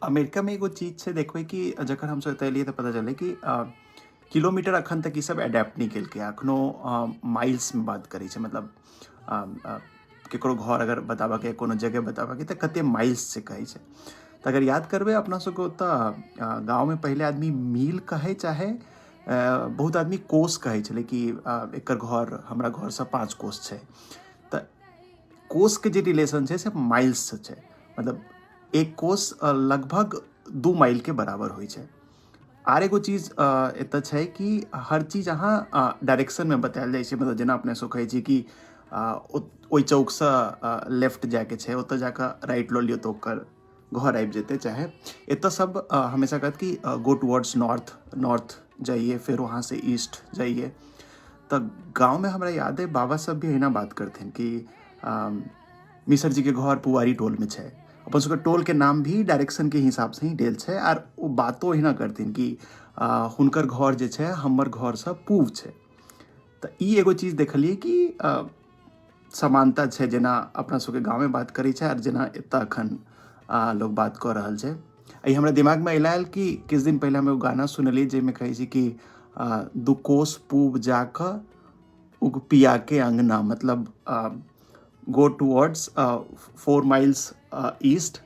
America में एगो चीज छै देखबै कि जखन हमसब एतऽ एलियै तऽ पता चललै कि किलोमीटर अखन तक ई सब एडेप्ट नहीं केलकै, अखनो माइल्स में बात करै छै। मतलब अ, अ, केकरो घर अगर बताबऽ के कोनो जगह बताबऽ के तऽ कते माइल्स से कहै छै। तऽ अगर याद करबै अपना सबके ओतऽ गाँव में पहले आदमी मील कहे चाहे बहुत आदमी कोस कहै छलै कि एकर घर हमरा घर से 5 कोस छै। तऽ कोस के जे रिलेशन छै से माइल्स से छै। मतलब एक कोस लगभग 2 माइल के बराबर होइ छै। आर एगो चीज एतऽ छै कि हर चीज अहाँ डायरेक्शन में बतायल जाइ छै। मतलब जेना अपने सब कहै छी कि ओहि चौकसँ लेफ्ट जायके छै, ओतऽ जाकऽ राइट लऽ लियौ तऽ ओकर घर आबि जेतै। चाहे एतऽ सब हमेशा कहत कि गो टुवर्ड्स नॉर्थ, नॉर्थ जाइए, फिर वहाँ से ईस्ट जाइए। तऽ गाँव में हमरा याद है बाबा सब भी अहिना बात करथिन कि मिसर जी के घर पुवारी टोल में छै। अपन सबके टोल के नाम भी डायरेक्शन के हिसाब से ही देल छै। आर ओ बातो अहिना करथिन कि हुनकर घर जे छै हमर घर से पूव छै। तऽ ई एगो चीज देखलियै कि समानता छै, जेना अपना सबके गाँव में बात करै छै आर जेना एतऽ अखन लोग बात कऽ रहल छै। ई हमरा दिमाग में अइला कि किछु दिन पहले हम एगो गाना सुनलियै जाहिमे कहै छै कि दू कोस पूब जाकऽ उग पिया के अंगना। मतलब गो टुवर्ड्स 4 माइल्स ईस्ट